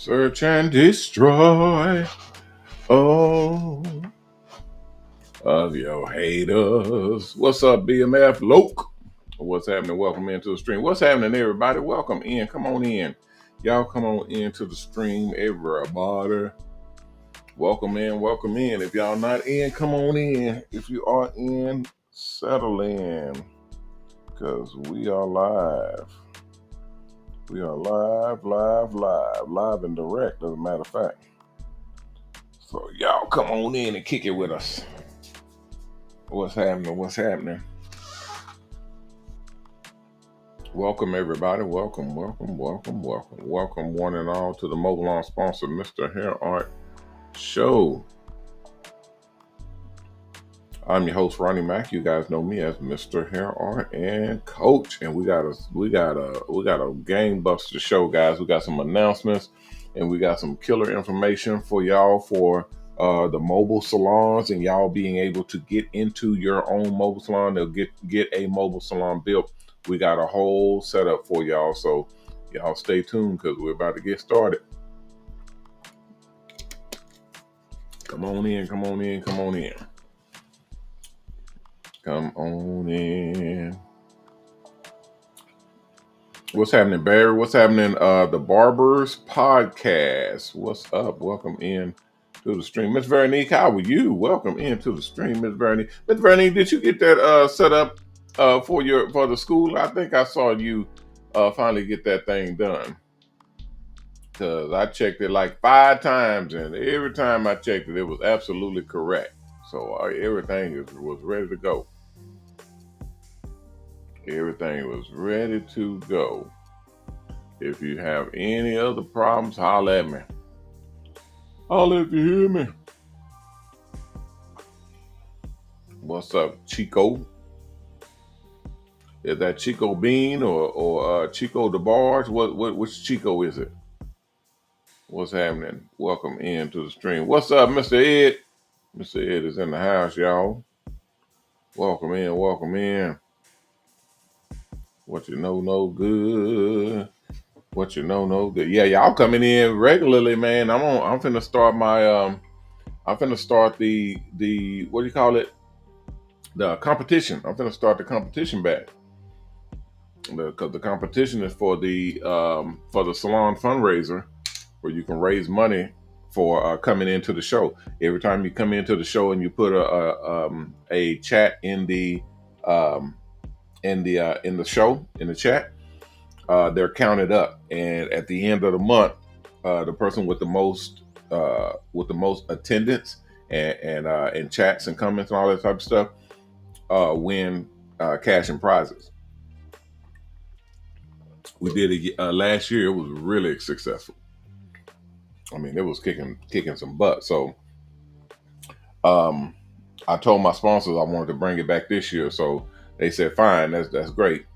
Search and destroy all of your haters. What's up, BMF Loke? What's happening? Welcome into the stream. What's happening, everybody? Welcome in. Come on in. Y'all come on into the stream, everybody. Welcome in. Welcome in. If y'all not in, come on in. If you are in, settle in. Because we are live. We are live and direct, as a matter of fact. So y'all come on in and kick it with us. What's happening? What's happening? Welcome everybody. Welcome one and all to the MOBALON sponsor, MrHairArt Show. I'm your host, Ronnie Mac. You guys know me as MrHairArt and Coach. And we got a gangbuster show, guys. We got some announcements and we got some killer information for y'all for the mobile salons and y'all being able to get into your own mobile salon. They'll get a mobile salon built. We got a whole setup for y'all. So y'all stay tuned because we're about to get started. Come on in. Come on in. What's happening, Barry? What's happening? The Barbers Podcast. What's up? Welcome in to the stream. Miss Veronique, how are you? Welcome into the stream, Miss Veronique. Miss Veronique, did you get that set up for the school? I think I saw you finally get that thing done. Because I checked it like 5 times, and every time I checked it, it was absolutely correct. So everything was ready to go. Everything was ready to go. If you have any other problems, holler at me. Holler if you hear me. What's up, Chico? Is that Chico Bean or Chico DeBarge? Which Chico is it? What's happening? Welcome into the stream. What's up, Mr. Ed? Mr. Ed is in the house, y'all. Welcome in. What you know, no good. What you know, no good. Yeah, y'all coming in regularly, man. I'm finna start my I'm finna start the what do you call it? The competition. I'm finna start the competition back. Because the competition is for the salon fundraiser, where you can raise money for coming into the show. Every time you come into the show and you put a chat in the show in the chat, they're counted up, and at the end of the month, the person with the most attendance and chats and comments and all that type of stuff win cash and prizes. We did it last year. It was really successful. I mean, it was kicking some butt. So I told my sponsors I wanted to bring it back this year. So they said, fine, that's great.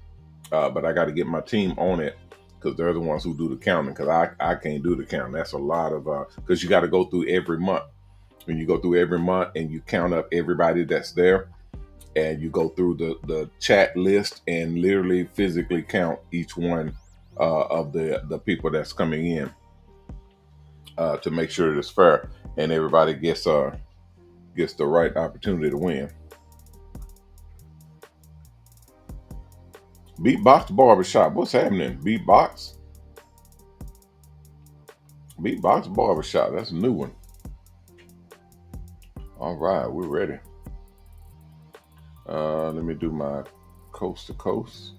But I got to get my team on it because they're the ones who do the counting, because I can't do the counting. That's a lot of, because you got to go through every month. When you go through every month and you count up everybody that's there, and you go through the chat list and literally physically count each one of the people that's coming in to make sure that it's fair and everybody gets the right opportunity to win. Beatbox Barbershop. What's happening? Beatbox Barbershop. That's a new one. All right, we're ready. Let me do my coast to coast.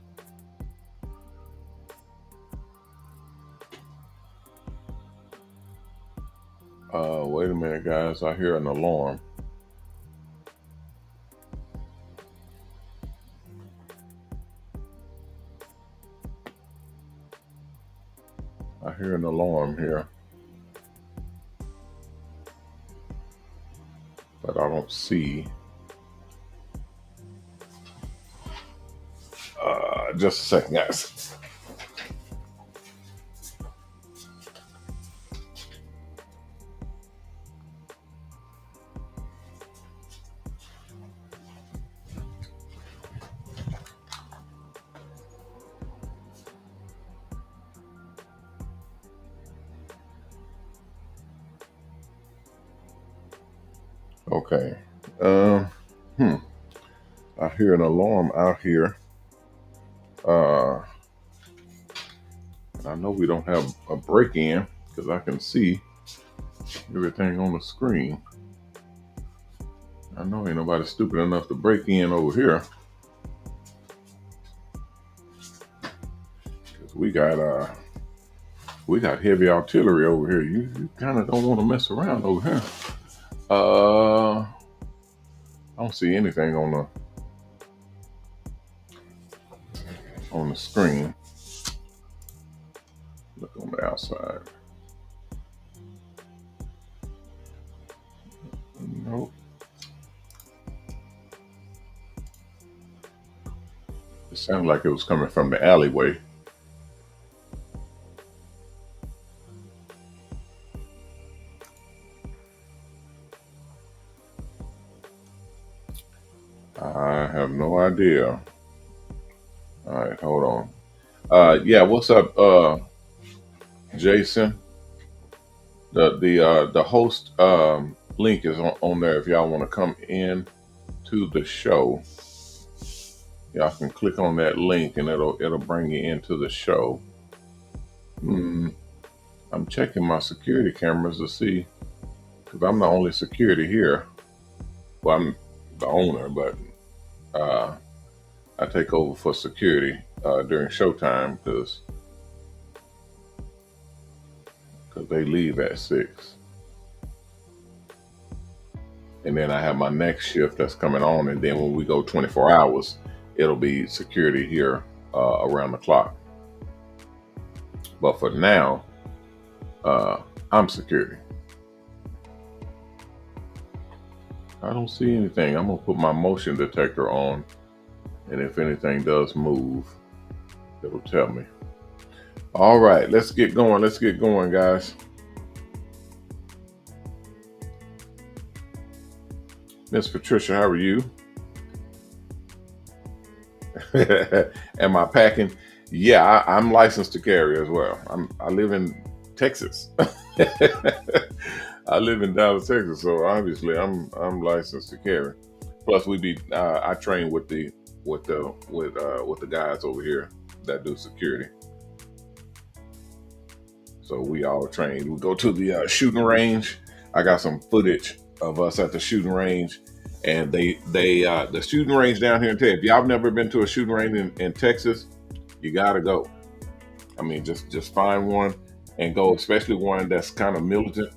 Wait a minute, guys. I hear an alarm. I hear an alarm here, but I don't see. Just a second, guys. Okay. Hmm. I hear an alarm out here. Uh, I know we don't have a break in because I can see everything on the screen. I know ain't nobody stupid enough to break in over here. Cause we got heavy artillery over here. You kind of don't want to mess around over here. I don't see anything on the screen. Look on the outside. Nope. It sounded like it was coming from the alleyway. I have no idea. All right, hold on. Yeah, what's up, Jason? The host link is on there if y'all want to come in to the show. Y'all can click on that link and it'll bring you into the show. I'm checking my security cameras to see, because I'm the only security here. Well, I'm the owner, but I take over for security during showtime because they leave at 6. And then I have my next shift that's coming on, and then when we go 24 hours, it'll be security here around the clock. But for now, I'm security. I don't see anything. I'm gonna put my motion detector on, and if anything does move, it'll tell me. All right, let's get going. Let's get going, guys. Miss Patricia, how are you? Am I packing? Yeah, I'm licensed to carry as well. I live in Texas. I live in Dallas, Texas, so obviously I'm licensed to carry. Plus, I train with the guys over here that do security. So we all trained. We go to the shooting range. I got some footage of us at the shooting range, and the shooting range down here in Texas. If y'all have never been to a shooting range in Texas, you gotta go. I mean, just find one and go, especially one that's kind of militant,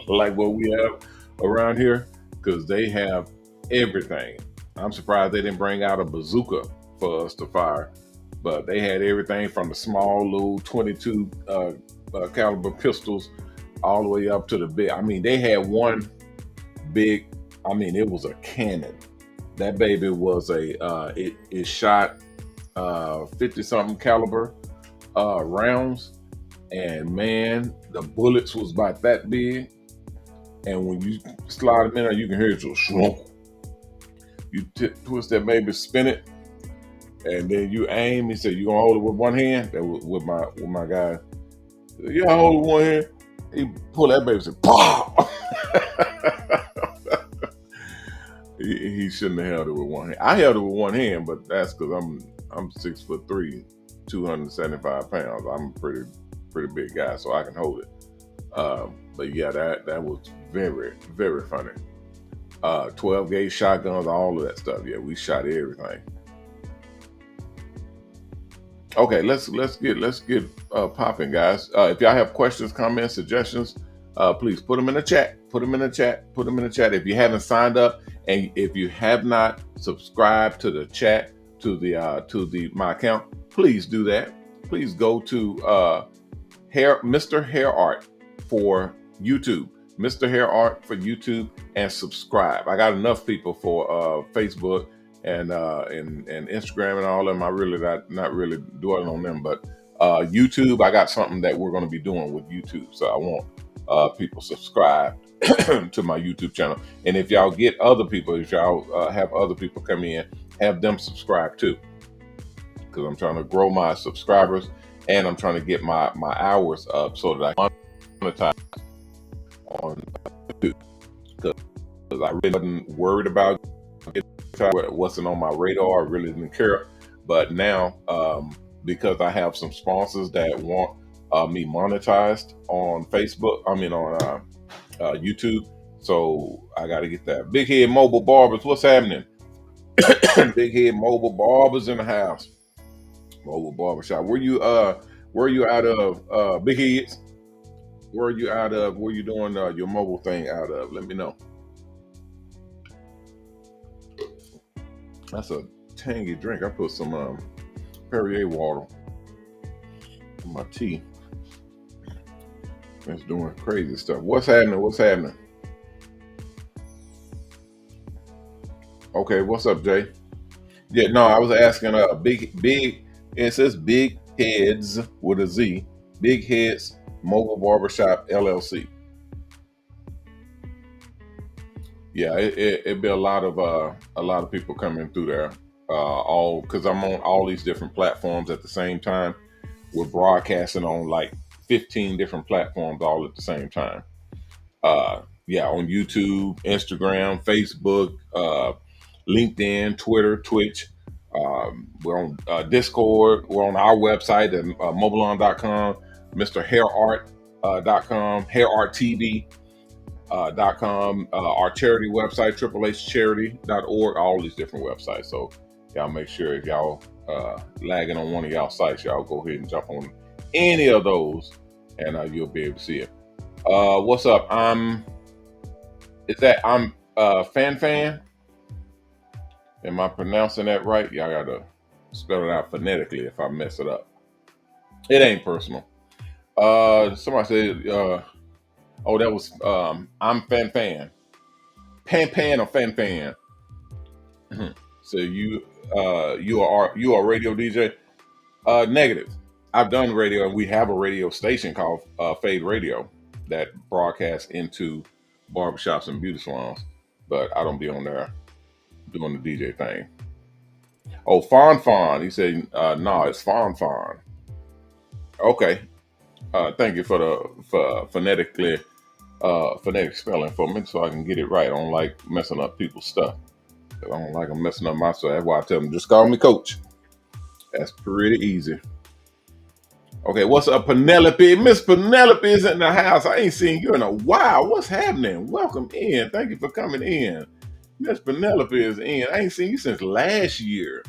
like what we have around here, because they have everything. I'm surprised they didn't bring out a bazooka for us to fire, but they had everything from the small little 22 caliber pistols all the way up to the big. I mean, they had one big. I mean, it was a cannon. That baby was it shot 50 something caliber rounds, and man, the bullets was about that big, and when you slide them in there, you can hear it just shrunk. You twist that baby, spin it, and then you aim. He said, "You gonna hold it with one hand?" That was with my guy. "Yeah, I hold it with one hand." He pulled that baby and said, "Pow!" He shouldn't have held it with one hand. I held it with one hand, but that's because I'm 6'3", 275 pounds. I'm a pretty big guy, so I can hold it. But yeah, that was very, very funny. 12 gauge shotguns, all of that stuff. Yeah, we shot everything. Okay, let's get popping, guys. If y'all have questions, comments, suggestions, please put them in the chat. Put them in the chat. If you haven't signed up and if you have not subscribed to the chat to my account, please do that. Please go to MrHairArt for YouTube. MrHairArt for YouTube, and subscribe. I got enough people for Facebook and Instagram and all of them. I really not really dwelling on them, but YouTube, I got something that we're going to be doing with YouTube. So I want people subscribe to my YouTube channel. And if y'all get other people, if y'all have other people come in, have them subscribe too, because I'm trying to grow my subscribers and I'm trying to get my hours up so that I can monetize on YouTube. Because because I really wasn't worried about it. It wasn't on my radar. I really didn't care. But now, because I have some sponsors that want me monetized on Facebook, I mean on YouTube, so I got to get that. Big Head Mobile Barbers, what's happening? Big Head Mobile Barbers in the house. Mobile Barbershop. Where you out of, Big Heads? Where are you out of? Where you doing your mobile thing out of? Let me know. That's a tangy drink. I put some Perrier water in my tea. It's doing crazy stuff. What's happening? What's happening? Okay, what's up, Jay? Yeah, no, I was asking big. It says Big Heads with a Z. Big Heads Mobile Barbershop LLC. Yeah, it'd be a lot of people coming through there. All because I'm on all these different platforms at the same time. We're broadcasting on like 15 different platforms all at the same time. Yeah, on YouTube, Instagram, Facebook, LinkedIn, Twitter, Twitch. We're on Discord. We're on our website at MOBALON.com, MrHairArt.com, HairArtTV.com, our charity website, HHCharity.org, all these different websites. So y'all make sure if y'all lagging on one of y'all sites, y'all go ahead and jump on any of those and you'll be able to see it. What's up? I'm Fan. Am I pronouncing that right? Y'all gotta spell it out phonetically if I mess it up. It ain't personal. Somebody said, oh, that was I'm Fan. Pan or Fan. So you are a radio DJ? Negative. I've done radio, and we have a radio station called Fade Radio that broadcasts into barbershops and beauty salons, but I don't be on there doing the DJ thing. Oh, Fawn. He said, no, it's Fawn. Okay. Thank you for phonetic spelling for me so I can get it right. I don't like messing up people's stuff. I don't like them messing up my stuff. That's why I tell them, just call me Coach. That's pretty easy. Okay, what's up, Penelope? Miss Penelope is in the house. I ain't seen you in a while. What's happening? Welcome in. Thank you for coming in. Miss Penelope is in. I ain't seen you since last year.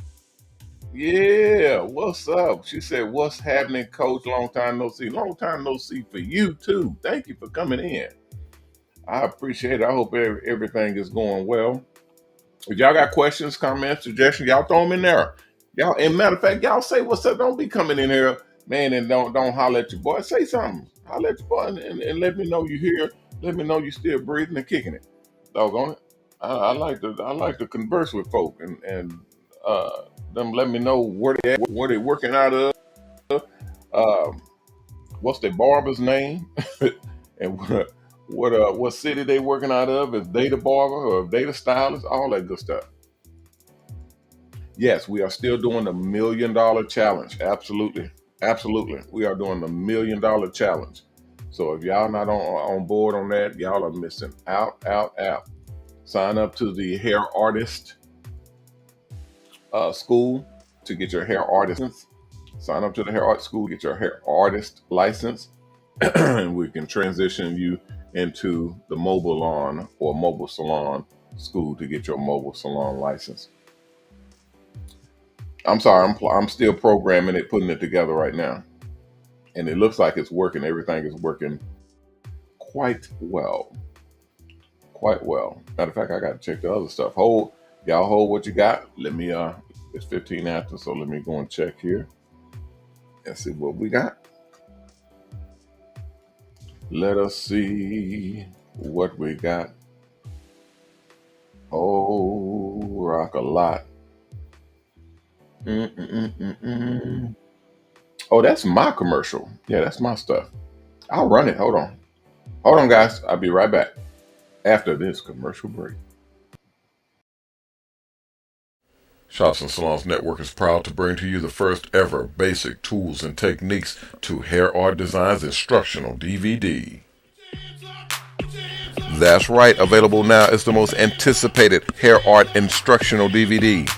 Yeah, what's up? She said, what's happening, Coach? Long time no see. Long time no see for you, too. Thank you for coming in. I appreciate it. I hope everything is going well. If y'all got questions, comments, suggestions, y'all throw them in there. Y'all, and matter of fact, y'all say what's up. Don't be coming in here, man, and don't holler at your boy. Say something. Holler at your boy and let me know you here. Let me know you still breathing and kicking it. Doggone it. I like to converse with folk and them let me know where they working out of. What's their barber's name, and what city they working out of? Is they the barber or they the stylist? All that good stuff. Yes, we are still doing the $1 million challenge. Absolutely. We are doing the $1 million challenge. So if y'all not on board on that, y'all are missing out. Sign up to the hair artist school to get your hair artist license. Sign up to the hair art school, get your hair artist license, and we can transition you into the MOBALON or Mobile Salon school to get your Mobile Salon license. I'm sorry, I'm still programming it, putting it together right now. And it looks like it's working. Everything is working quite well. Matter of fact, I got to check the other stuff. Y'all hold what you got. Let me, it's 15 after, so let me go and check here and see what we got. Let us see what we got. Oh, rock a lot. Oh, that's my commercial. Yeah, that's my stuff. I'll run it. Hold on, guys. I'll be right back after this commercial break. Shops Salons Network is proud to bring to you the first ever Basic Tools and Techniques to Hair Art Designs instructional DVD. That's right, available now is the most anticipated hair art instructional DVD.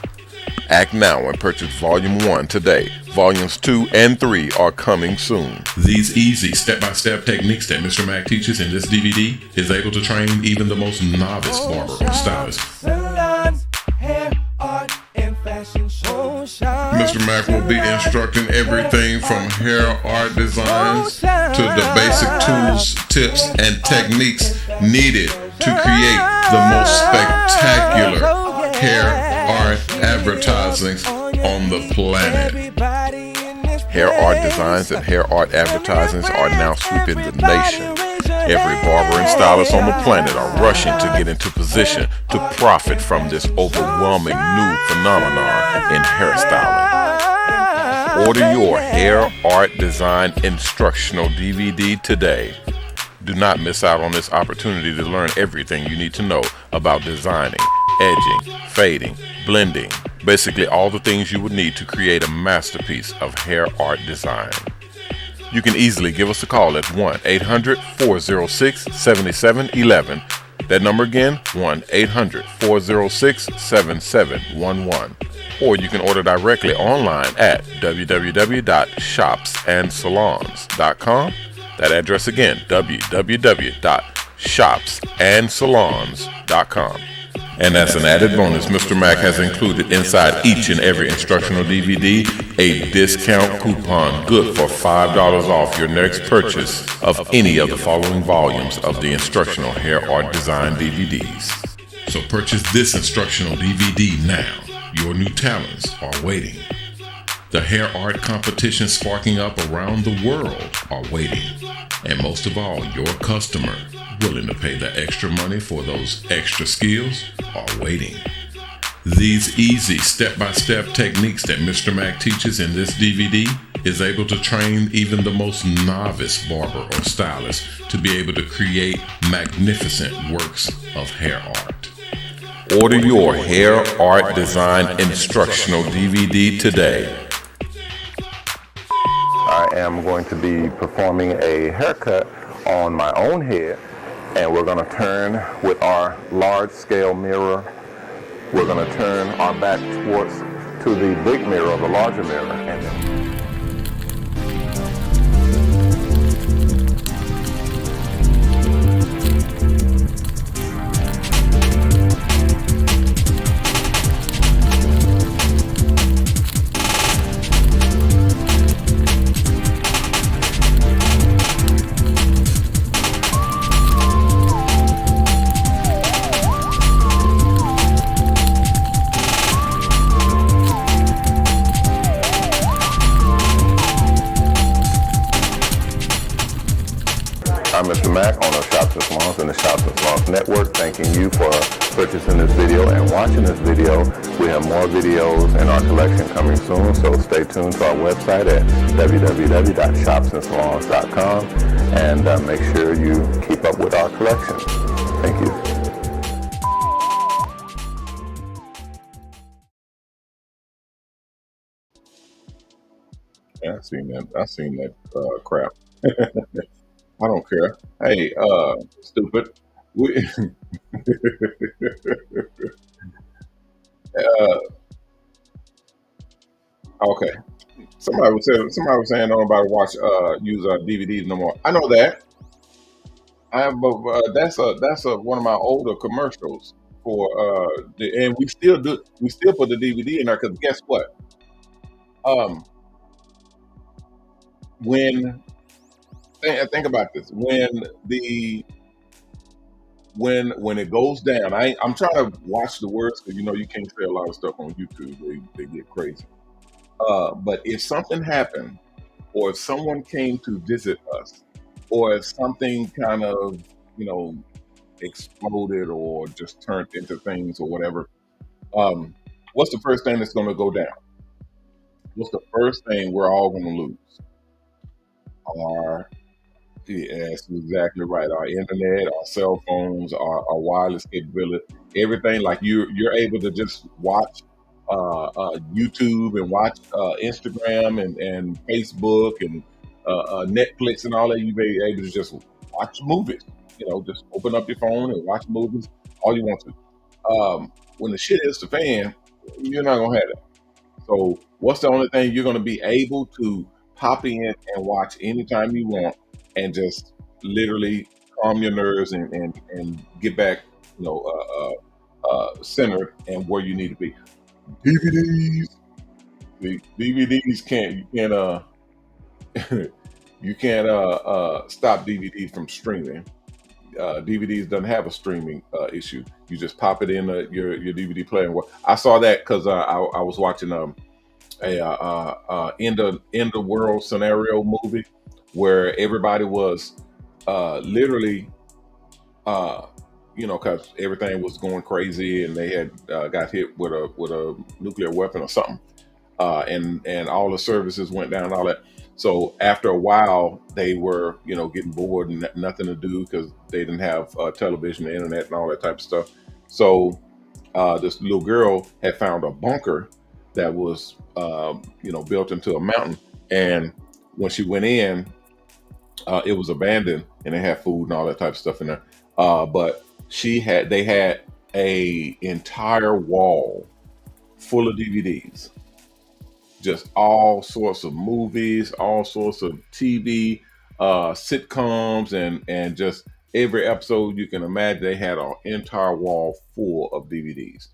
Act now and purchase Volume 1 today. Volumes 2 and 3 are coming soon. These easy step-by-step techniques that Mr. Mac teaches in this DVD is able to train even the most novice barber or stylist. Salons, hair, art, and fashion shows. Mr. Mac will be instructing everything from hair art designs to the basic tools, tips, and techniques needed to create the most spectacular hair art advertising on the planet. Hair art designs and hair art advertisements are now sweeping the nation. Every barber and stylist on the planet are rushing to get into position to profit from this overwhelming new phenomenon in hairstyling. Order your hair art design instructional DVD today. Do not miss out on this opportunity to learn everything you need to know about designing, edging, fading, blending, basically all the things you would need to create a masterpiece of hair art design. You can easily give us a call at 1-800-406-7711. That number again, 1-800-406-7711. Or you can order directly online at www.shopsandsalons.com. That address again, www.shopsandsalons.com. And as an added bonus, Mr. Mac has included inside each and every instructional DVD a discount coupon good for $5 off your next purchase of any of the following volumes of the instructional hair art design DVDs. So purchase this instructional DVD now. Your new talents are waiting. The hair art competition sparking up around the world are waiting. And most of all, your customer, willing to pay the extra money for those extra skills, are waiting. These easy step-by-step techniques that Mr. Mac teaches in this DVD is able to train even the most novice barber or stylist to be able to create magnificent works of hair art. Order your hair art design instructional DVD today. I am going to be performing a haircut on my own head, and we're going to turn with our large scale mirror. We're going to turn our back towards to the big mirror, the larger mirror, and then I'm Mr. Mac, owner of Shops Salons and the Shops Salons Network, thanking you for purchasing this video and watching this video. We have more videos in our collection coming soon, so stay tuned to our website at www.shopsandsalons.com and make sure you keep up with our collection. Thank you. Yeah, I seen that crap. I don't care. Hey, stupid. We, okay. Somebody was saying nobody use DVDs no more. I know that. That's one of my older commercials for and we still put the DVD in there because guess what? When think about this, when it goes down, I'm trying to watch the words because you can't say a lot of stuff on YouTube. They get crazy. But if something happened, or if someone came to visit us, or if something kind of exploded or just turned into things or whatever, what's the first thing that's going to go down? What's the first thing we're all going to lose? Yes, exactly right. Our internet, our cell phones, our wireless capability, everything. Like you're able to just watch YouTube and watch Instagram and Facebook and Netflix and all that. You're able to just watch movies. just open up your phone and watch movies all you want to. When the shit hits the fan, you're not gonna have it. So what's the only thing you're gonna be able to pop in and watch anytime you want and just literally calm your nerves and get back, centered and where you need to be. DVDs. The DVDs you can't stop DVDs from streaming. DVDs doesn't have a streaming issue. You just pop it in your DVD player. And I saw that because I was watching a end of world scenario movie where everybody was literally because everything was going crazy and they had got hit with a nuclear weapon or something, and all the services went down and all that. So after a while, they were getting bored and nothing to do because they didn't have television, the internet, and all that type of stuff. So this little girl had found a bunker that was built into a mountain, and when she went in, it was abandoned and they had food and all that type of stuff in there. But they had a entire wall full of DVDs, just all sorts of movies, all sorts of TV, sitcoms, and just every episode you can imagine. They had an entire wall full of DVDs,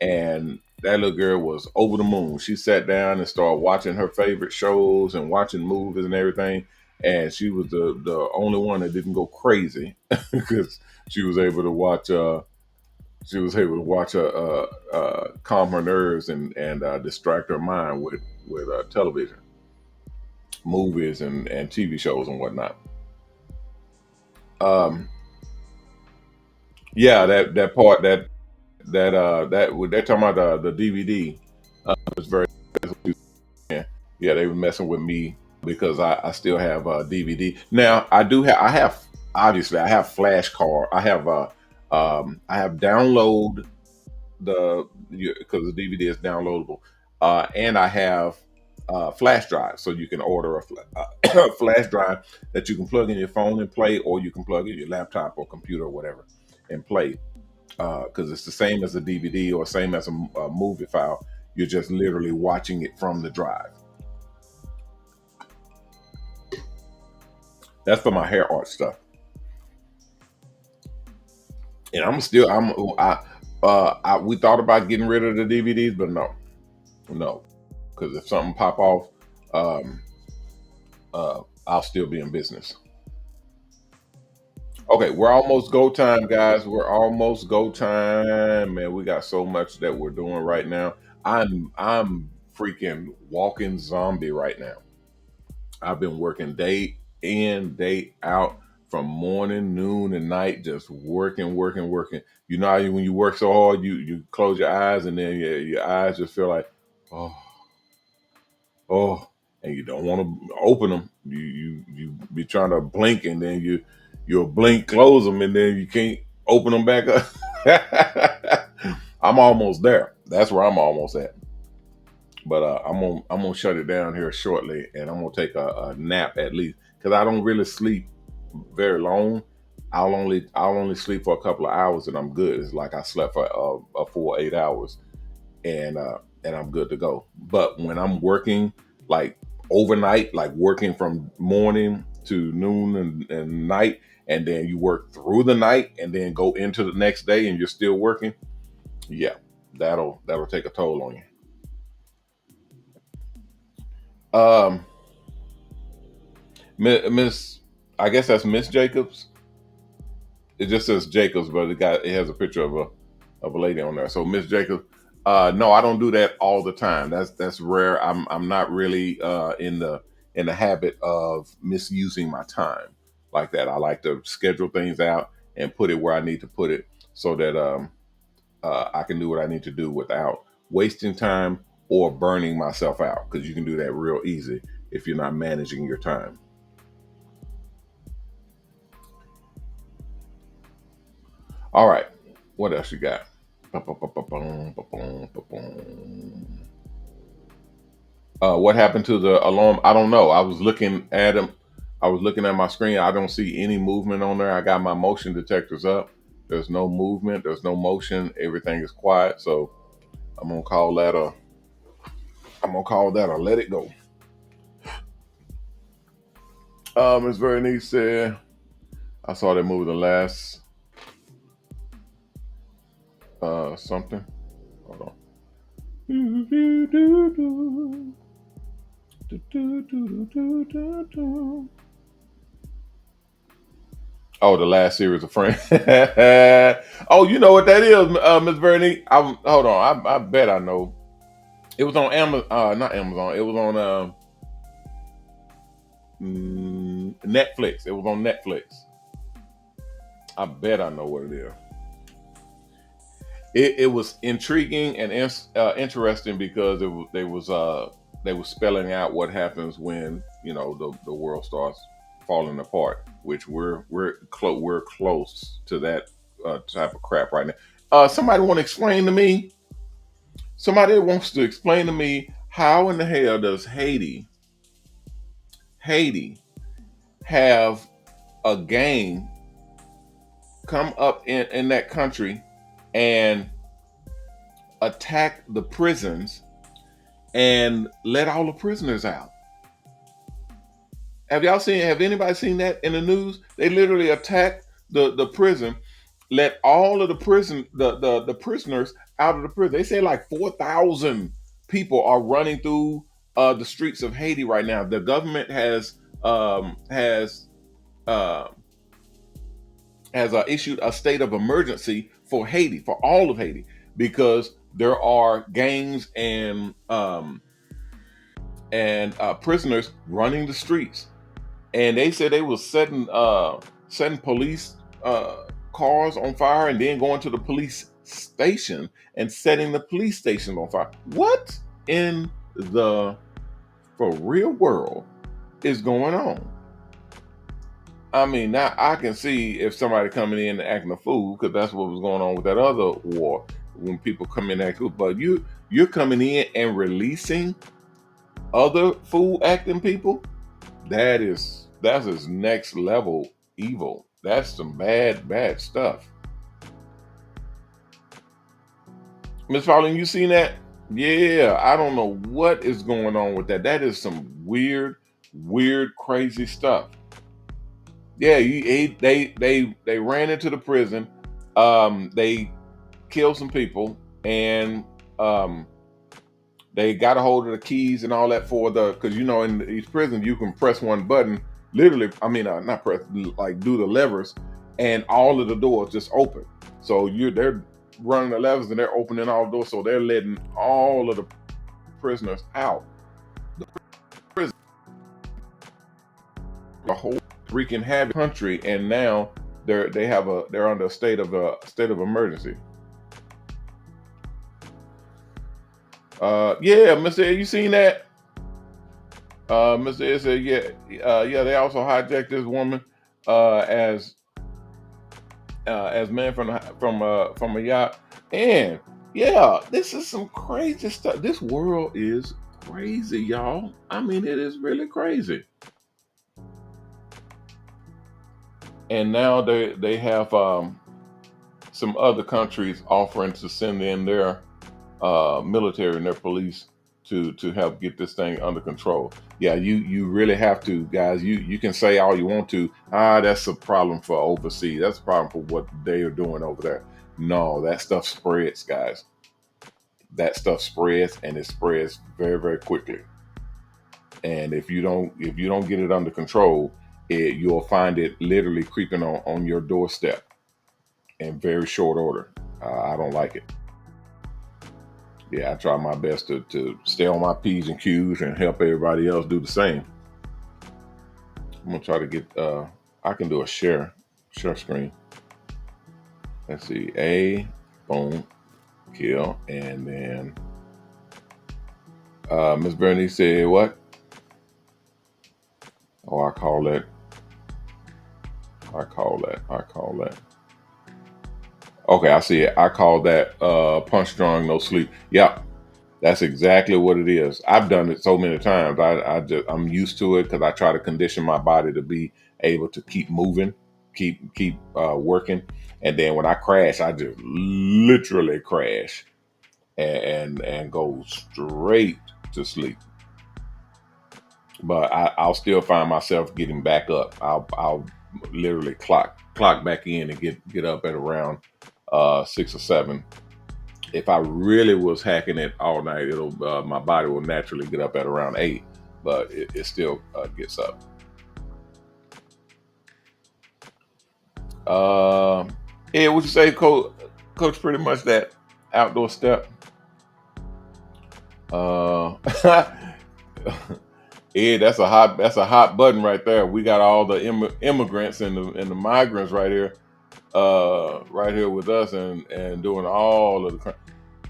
and that little girl was over the moon. She sat down and started watching her favorite shows and watching movies and everything. And she was the only one that didn't go crazy because she was able to watch. Calm her nerves and distract her mind with television, movies, and TV shows and whatnot. Yeah, that part that they're talking about the DVD was very. Yeah, they were messing with me because I still have DVD. Now I have obviously I have flash card. I have download because the DVD is downloadable, and I have flash drive, so you can order a flash drive that you can plug in your phone and play, or you can plug in your laptop or computer or whatever and play. Because it's the same as a DVD or same as a movie file. You're just literally watching it from the drive. That's for my hair art stuff. And we thought about getting rid of the DVDs, but no, because if something pop off, um, I'll still be in business. Okay, we're almost go time, guys. We're almost go time, man. We got so much that we're doing right now. I'm freaking walking zombie right now. I've been working day in, day out, from morning, noon, and night, just working, working, working. You know how when you work so hard, you close your eyes and then your eyes just feel like, oh, oh, and you don't want to open them. You be trying to blink and then you'll blink, close them, and then you can't open them back up. I'm almost there. That's where I'm almost at. But I'm gonna shut it down here shortly, and I'm gonna take a nap at least because I don't really sleep very long. I'll only sleep for a couple of hours and I'm good. It's like I slept for a full 8 hours, and I'm good to go. But when I'm working like overnight, like working from morning to noon and night, and then you work through the night and then go into the next day and you're still working, yeah, that'll take a toll on you. Um, Miss, I guess that's Miss Jacobs. It just says Jacobs, but it has a picture of a lady on there. So Miss Jacobs, no, I don't do that all the time. That's rare. I'm not really in the habit of misusing my time like that. I like to schedule things out and put it where I need to put it so that I can do what I need to do without wasting time or burning myself out. Because you can do that real easy if you're not managing your time. All right, what else you got? What happened to the alarm? I don't know. I was looking at them. I was looking at my screen. I don't see any movement on there. I got my motion detectors up. There's no movement. There's no motion. Everything is quiet. So I'm gonna call that a let it go. Ms. Vernice said, I saw that movie the last something. Hold on. Oh, the last series of Friends. Oh, you know what that is, Ms. Vernice? Hold on. I bet I know. It was on Amazon, not Amazon. It was on Netflix. It was on Netflix. I bet I know what it is. It was intriguing and interesting because they was spelling out what happens when the world starts falling apart, which we're close to that type of crap right now. Somebody want to explain to me? Somebody wants to explain to me how in the hell does Haiti have a gang come up in that country and attack the prisons and let all the prisoners out? Have anybody seen that in the news? They literally attacked the prison, let all of the prisoners out of the prison. They say like 4,000 people are running through the streets of Haiti right now. The government has issued a state of emergency for Haiti, for all of Haiti, because there are gangs and prisoners running the streets. And they said they was setting police cars on fire and then going to the police station and setting the police station on fire. What in the for real world is going on? I mean, now I can see if somebody coming in and acting a fool, because that's what was going on with that other war when people come in and act fool. But you're coming in and releasing other fool acting people. That's his next level evil. That's some bad stuff. Miss Pauline, you seen that? Yeah, I don't know what is going on with that. That is some weird, crazy stuff. Yeah, they ran into the prison. They killed some people, and they got a hold of the keys and all that because in these prisons you can press one button, literally. I mean, not press, like do the levers, and all of the doors just open. So they're running the levers and they're opening all the doors, so they're letting all of the prisoners out. The prison, the whole freaking habit country, and now they're under a state of emergency. Yeah, Mr. Ed, you seen that? Mr. Ed said, yeah. They also hijacked this woman as man from a yacht, and yeah, this is some crazy stuff. This world is crazy, y'all. I mean, it is really crazy. And now they have some other countries offering to send in their military and their police to help get this thing under control. Yeah, you really have to, guys. You can say all you want to. That's a problem for overseas. That's a problem for what they are doing over there. No, that stuff spreads, guys. That stuff spreads, and it spreads very, very quickly. And if you don't get it under control, you'll find it literally creeping on your doorstep in very short order. I don't like it. Yeah, I try my best to stay on my P's and Q's and help everybody else do the same. I'm gonna try to get I can do a share screen. Let's see, boom, kill, and then Miss Bernice said what? Oh, I call that. Okay, I see it. I call that punch drunk, no sleep. Yeah. That's exactly what it is. I've done it so many times. I'm used to it because I try to condition my body to be able to keep moving, keep working. And then when I crash, I just literally crash and go straight to sleep. But I'll still find myself getting back up. I'll literally clock back in and get up at around 6 or 7. If I really was hacking it all night, it'll my body will naturally get up at around 8, but it still gets up. Yeah, would you say, Coach, pretty much that outdoor step? Yeah, that's a hot button right there. We got all the immigrants and the migrants right here with us and doing all of the crime.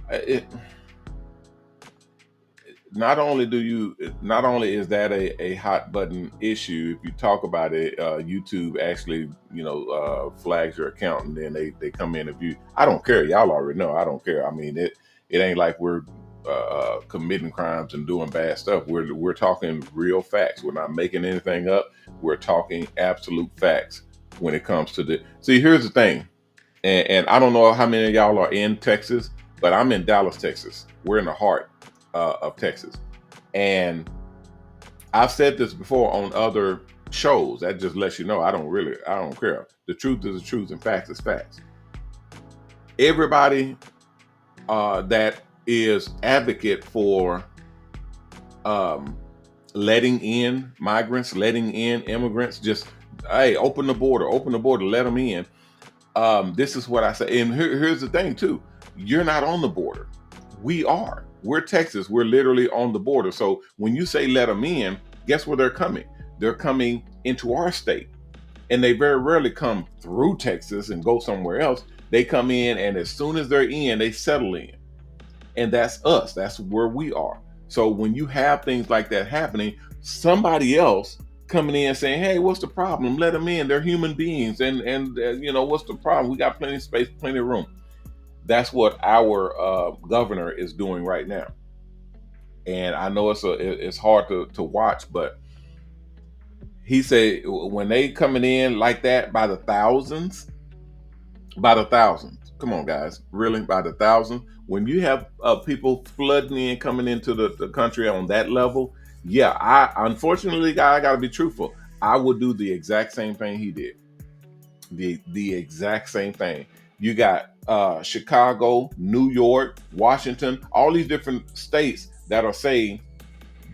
It, not only is that a hot button issue. If you talk about it, YouTube actually flags your account, and then they come in and view. I don't care. Y'all already know. I don't care. I mean, it ain't like we're committing crimes and doing bad stuff. We're talking real facts. We're not making anything up. We're talking absolute facts when it comes to the. See, here's the thing, and I don't know how many of y'all are in Texas, but I'm in Dallas, Texas. We're in the heart of Texas, and I've said this before on other shows. That just lets you know I don't care. The truth is the truth, and facts is facts. Everybody that is advocate for letting in migrants, letting in immigrants, just hey, open the border, let them in. This is what I say, and here's the thing too: you're not on the border. We are. We're Texas. We're literally on the border. So when you say let them in, guess where they're coming? They're coming into our state, and they very rarely come through Texas and go somewhere else. They come in, and as soon as they're in, they settle in. And that's us. That's where we are. So when you have things like that happening, somebody else coming in saying, "Hey, what's the problem? Let them in. They're human beings, and what's the problem? We got plenty of space, plenty of room." That's what our governor is doing right now. And I know it's hard to watch, but he said when they coming in like that by the thousands. Come on, guys, really, by the thousands. When you have people flooding in, coming into the country on that level, yeah, unfortunately, I got to be truthful. I would do the exact same thing he did. The exact same thing. You got Chicago, New York, Washington, all these different states that are saying,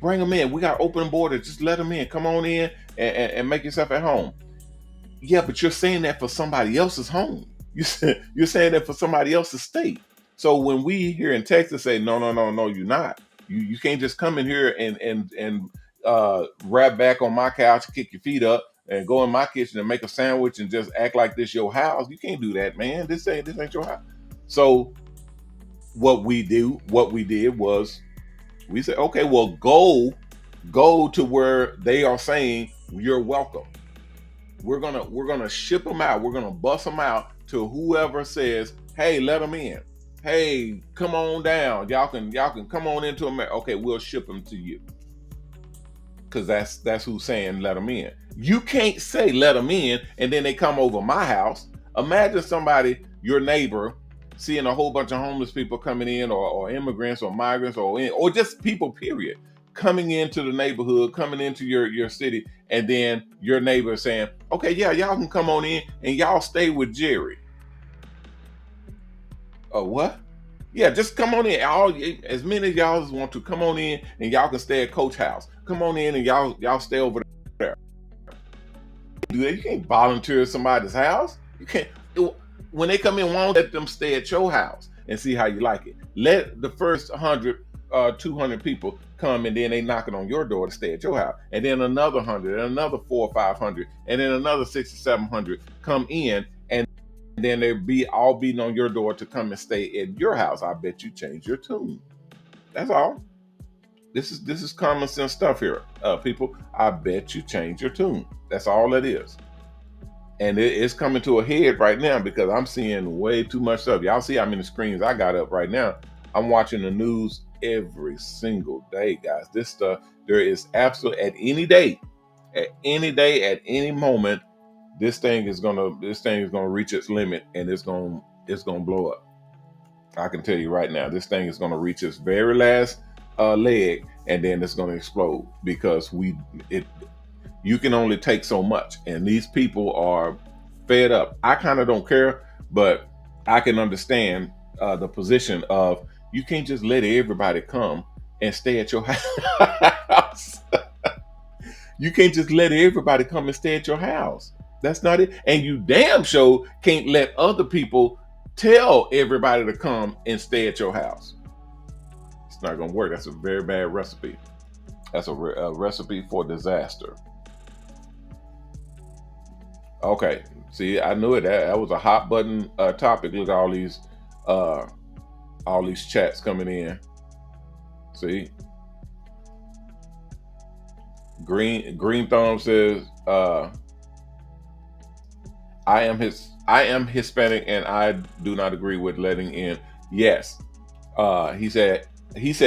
bring them in. We got open borders. Just let them in. Come on in and make yourself at home. Yeah, but you're saying that for somebody else's home. You're saying that for somebody else's state. So when we here in Texas say, no, you're not. You can't just come in here and wrap back on my couch, kick your feet up, and go in my kitchen and make a sandwich and just act like this your house. You can't do that, man. This ain't your house. So what we did was we said, okay, well, go to where they are saying you're welcome. We're gonna ship them out. We're gonna bust them out to whoever says, hey, let them in. Hey, come on down. Y'all can come on into America. Okay, we'll ship them to you. Because that's who's saying let them in. You can't say let them in and then they come over my house. Imagine somebody, your neighbor, seeing a whole bunch of homeless people coming in, or immigrants or migrants or just people, period, coming into the neighborhood, coming into your city, and then your neighbor saying, okay, yeah, y'all can come on in and y'all stay with Jerry. Oh, what? Yeah, just come on in. As many of y'all as want to, come on in and y'all can stay at Coach house. Come on in and y'all stay over there. You can't volunteer at somebody's house. You can't. When they come in, won't let them stay at your house and see how you like it. Let the first 100, 200 people come, and then they knocking on your door to stay at your house, and then another 100, and another 400 or 500, and then another 600 or 700 come in, and then they be all beating on your door to come and stay at your house. I bet you change your tune. That's all. This is common sense stuff here, people. I bet you change your tune. That's all it is. And it's coming to a head right now because I'm seeing way too much stuff. Y'all see how many screens I got up right now. I'm watching the news every single day, guys. This stuff, there is absolutely at any day, at any moment, this thing is gonna reach its limit, and it's gonna blow up. I can tell you right now, this thing is gonna reach its very last leg, and then it's gonna explode, because you can only take so much, and these people are fed up. I kind of don't care, but I can understand the position of, you can't just let everybody come and stay at your house. You can't just let everybody come and stay at your house. That's not it. And you damn sure can't let other people tell everybody to come and stay at your house. It's not gonna work. That's a very bad recipe. That's a recipe for disaster. Okay, see, I knew it. That was a hot button topic. Look at all these chats coming in. See, Green Thumb says, I am Hispanic, and I do not agree with letting in. Yes, he said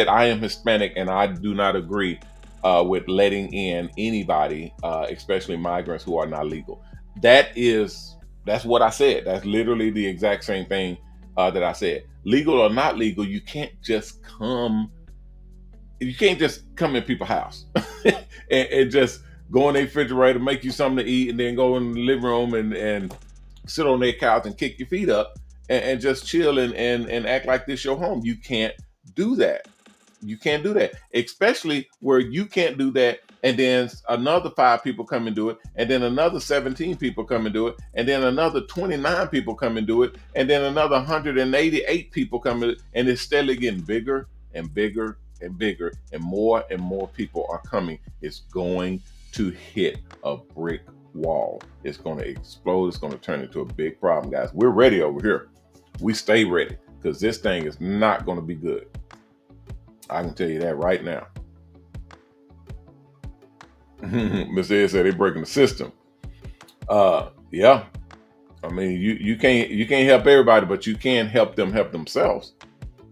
I am Hispanic, and I do not agree with letting in anybody, especially migrants who are not legal. That's what I said. That's literally the exact same thing that I said. Legal or not legal, you can't just come. You can't just come in people's house and just go in their refrigerator, make you something to eat, and then go in the living room and sit on their couch and kick your feet up and just chill and act like this your home. You can't do that. You can't do that, especially where you can't do that, and then another 5 people come and do it, and then another 17 people come and do it, and then another 29 people come and do it, and then another 188 people come in, and it's steadily getting bigger and bigger and bigger, and more people are coming. It's going to hit a brick wall. It's going to explode. It's going to turn into a big problem, guys. We're ready over here. We stay ready, because this thing is not going to be good. I can tell you that right now. Miss Ed said they're breaking the system. Yeah. I mean, you can't help everybody, but you can help them help themselves.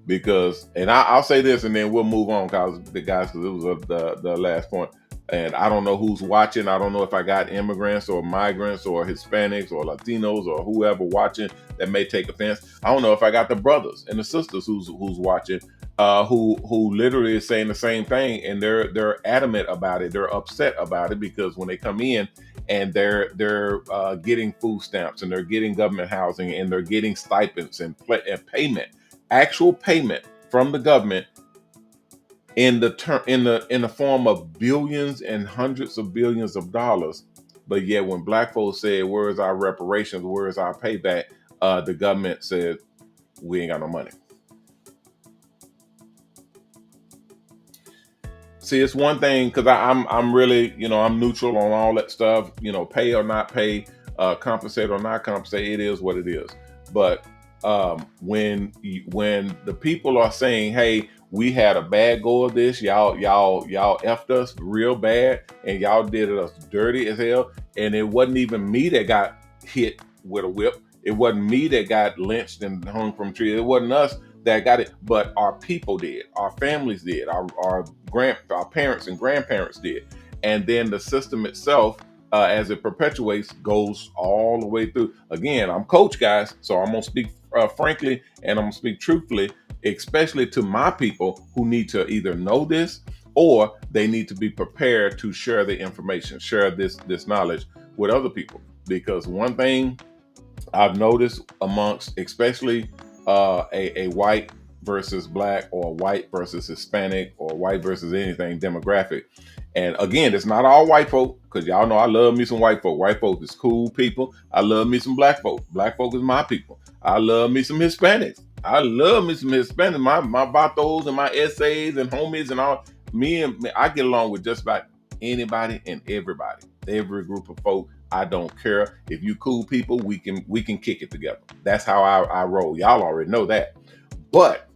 Because, and I'll say this, and then we'll move on, because it was the last point. And I don't know who's watching. I don't know if I got immigrants or migrants or Hispanics or Latinos or whoever watching that may take offense. I don't know if I got the brothers and the sisters who's watching, who literally is saying the same thing, and they're adamant about it. They're upset about it, because when they come in and they're getting food stamps, and they're getting government housing, and they're getting stipends and payment, actual payment from the government in the form of billions and hundreds of billions of dollars. But yet when black folks said, where is our reparations, where is our payback, the government said, we ain't got no money. See, it's one thing, because I'm really, I'm neutral on all that stuff, pay or not pay, compensate or not compensate, it is what it is. But when the people are saying, hey, we had a bad go of this, y'all effed us real bad, and y'all did us dirty as hell, and it wasn't even me that got hit with a whip, it wasn't me that got lynched and hung from a tree, it wasn't us that got it, but our people did, our families did, our parents and grandparents did. And then the system itself, as it perpetuates, goes all the way through. Again, I'm coach, guys, so I'm gonna speak frankly, and I'm gonna speak truthfully, especially to my people who need to either know this, or they need to be prepared to share the information, share this knowledge with other people. Because one thing I've noticed amongst, especially a white versus black, or white versus Hispanic, or white versus anything demographic. And again, it's not all white folk, because y'all know I love me some white folk. White folk is cool people. I love me some black folk. Black folk is my people. I love me some Hispanics. I love me some Hispanics. My vatos and my essays and homies and all. I get along with just about anybody and everybody. Every group of folk. I don't care. If you cool people, we can kick it together. That's how I roll. Y'all already know that. But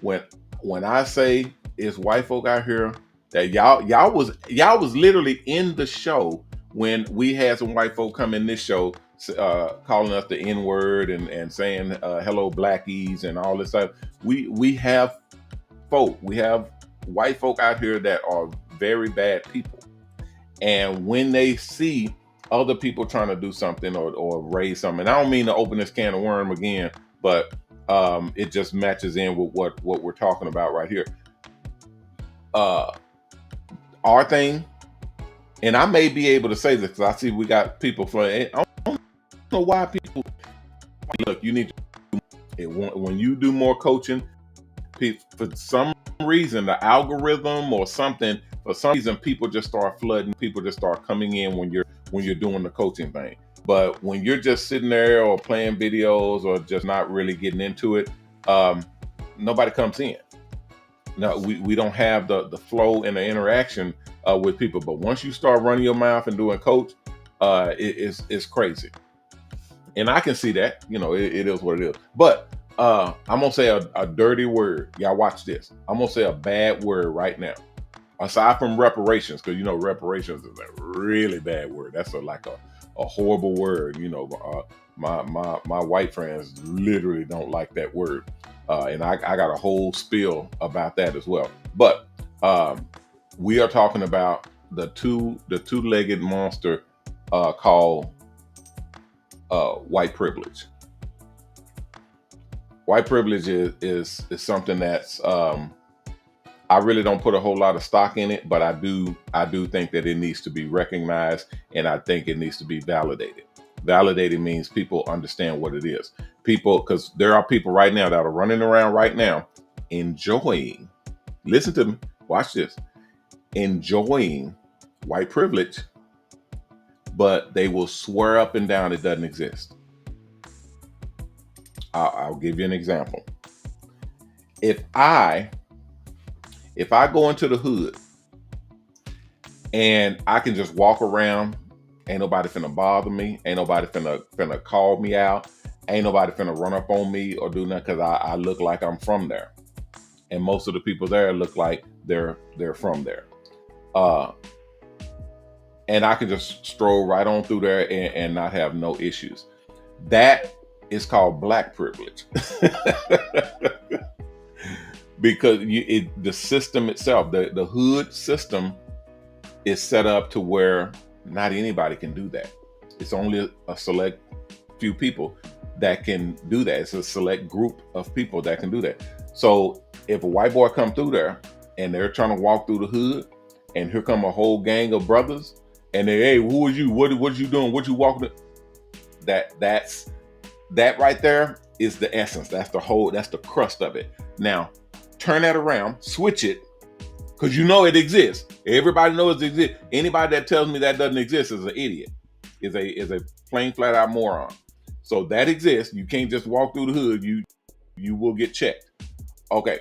when I say it's white folk out here, that y'all was literally in the show when we had some white folk come in this show, calling us the N-word and saying hello blackies and all this stuff. We have folk. We have white folk out here that are very bad people. And when they see other people trying to do something or raise something, and I don't mean to open this can of worm again, but it just matches in with what we're talking about right here. Our thing, and I may be able to say this because I see we got people I don't know why people look. You need to, when you do more coaching, for some reason the algorithm or something, for some reason people just start flooding. People just start coming in when you're doing the coaching thing. But when you're just sitting there or playing videos or just not really getting into it, nobody comes in. No, we don't have the flow and the interaction with people. But once you start running your mouth and doing coach, it's crazy. And I can see that, it is what it is. But I'm gonna say a dirty word. Y'all watch this. I'm gonna say a bad word right now. Aside from reparations, because reparations is a really bad word. That's like a horrible word. My white friends literally don't like that word. And I got a whole spiel about that as well. But we are talking about the two-legged monster called white privilege. White privilege is something that's I really don't put a whole lot of stock in it, but I do think that it needs to be recognized, and I think it needs to be validated. Validated means people understand what it is. People, because there are people right now that are running around right now enjoying, listen to me, watch this, enjoying white privilege, but they will swear up and down it doesn't exist. I'll give you an example. If I go into the hood and I can just walk around, ain't nobody finna bother me, ain't nobody finna call me out, ain't nobody finna run up on me or do nothing because I look like I'm from there. And most of the people there look like they're from there. And I can just stroll right on through there and not have no issues. That is called black privilege. Because the system itself, the hood system is set up to where not anybody can do that. It's only a select few people that can do that. It's a select group of people that can do that. So if a white boy come through there and they're trying to walk through the hood and here come a whole gang of brothers and they, hey, who are you? What you doing? What you walking? That right there is the essence. That's the crust of it. Now, turn that around, switch it, because it exists. Everybody knows it exists. Anybody that tells me that doesn't exist is an idiot, is a plain flat out moron. So that exists. You can't just walk through the hood. You will get checked. Okay,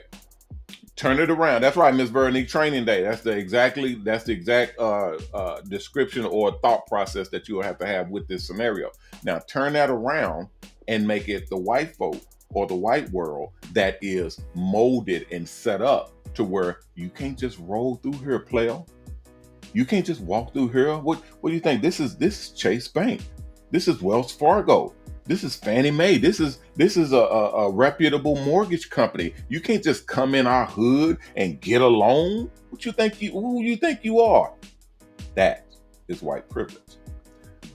turn it around. That's right, Miss Veronique. Training day. That's the exact description or thought process that you will have to have with this scenario. Now turn that around and make it the white folk or the white world that is molded and set up to where you can't just roll through here, player. You can't just walk through here. What do you think? This is Chase Bank. This is Wells Fargo. This is Fannie Mae. This is a reputable mortgage company. You can't just come in our hood and get a loan. Who you think you are? That is white privilege.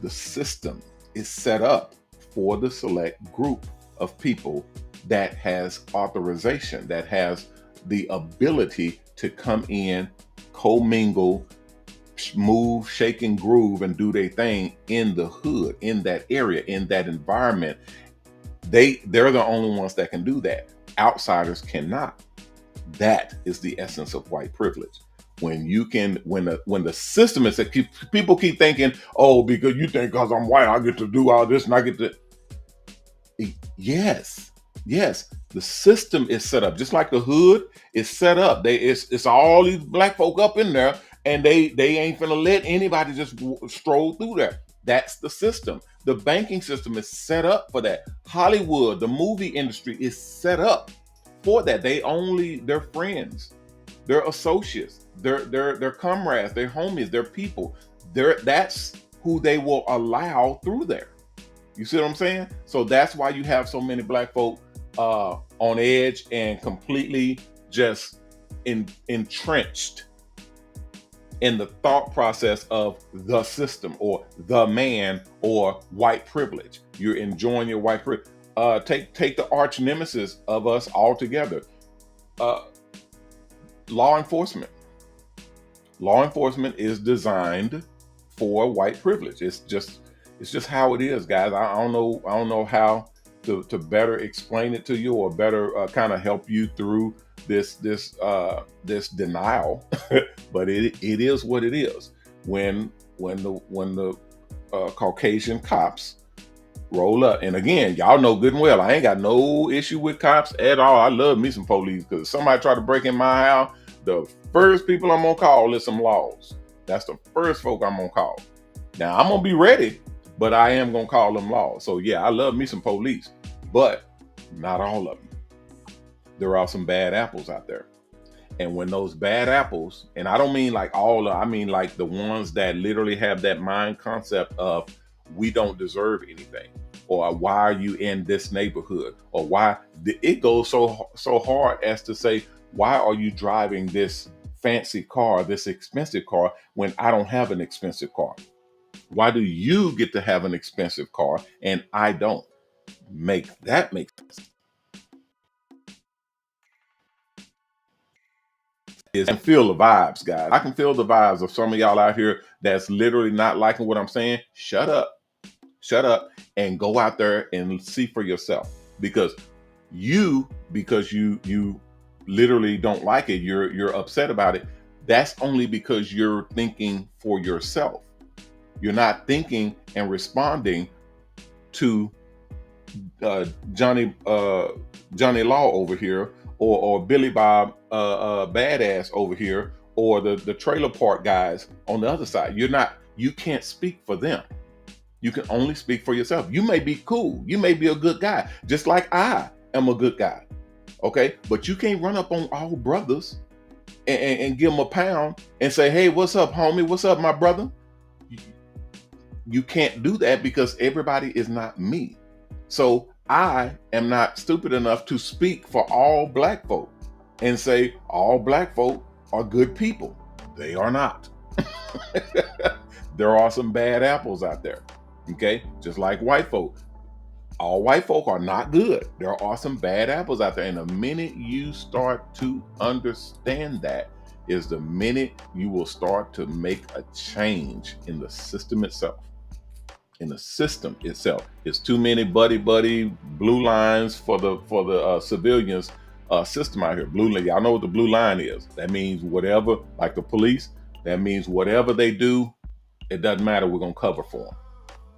The system is set up for the select group of people that has authorization, that has the ability to come in, commingle, move, shake and groove and do their thing in the hood, in that area, in that environment. They're the only ones that can do that. Outsiders cannot. That is the essence of white privilege. When the system is, people keep thinking, oh, because you think because I'm white, I get to do all this and I get to. Yes, the system is set up just like the hood is set up. It's all these black folk up in there, and they ain't finna let anybody just stroll through there. That's the system. The banking system is set up for that. Hollywood, the movie industry is set up for that. They're friends, they're associates, they're comrades, they're homies, they're people. That's who they will allow through there. You see what I'm saying? So that's why you have so many black folk on edge and completely just entrenched in the thought process of the system or the man or white privilege. You're enjoying your white privilege. Take the arch nemesis of us all together. Law enforcement. Law enforcement is designed for white privilege. It's just how it is, guys. I don't know how to better explain it to you or better kind of help you through this denial. But it is what it is. When the Caucasian cops roll up, and again, y'all know good and well, I ain't got no issue with cops at all. I love me some police, because if somebody try to break in my house, the first people I'm gonna call is some laws. That's the first folk I'm gonna call. Now I'm gonna be ready, but I am gonna call them laws. So yeah, I love me some police, but not all of them. There are some bad apples out there. And when those bad apples, and I don't mean like all, I mean like the ones that literally have that mind concept of we don't deserve anything, or why are you in this neighborhood, or why it goes so hard as to say, why are you driving this fancy car, this expensive car, when I don't have an expensive car? Why do you get to have an expensive car and I don't? Make sense. I can feel the vibes, guys. I can feel the vibes of some of y'all out here that's literally not liking what I'm saying. Shut up, and go out there and see for yourself. Because you literally don't like it, you're upset about it. That's only because you're thinking for yourself. You're not thinking and responding to Johnny Law over here, or Billy Bob Badass over here, or the trailer park guys on the other side. You can't speak for them. You can only speak for yourself. You may be cool. You may be a good guy, just like I am a good guy. Okay, but you can't run up on all brothers and give them a pound and say, "Hey, what's up, homie? What's up, my brother?" You can't do that, because everybody is not me. So I am not stupid enough to speak for all black folk and say all black folk are good people. They are not. There are some bad apples out there. Okay, just like white folk. All white folk are not good. There are some bad apples out there. And the minute you start to understand that is the minute you will start to make a change in the system itself. In the system itself, it's too many buddy blue lines for the civilians system out here. Blue line, y'all know what the blue line is. That means whatever, like the police. That means whatever they do, it doesn't matter. We're gonna cover for them.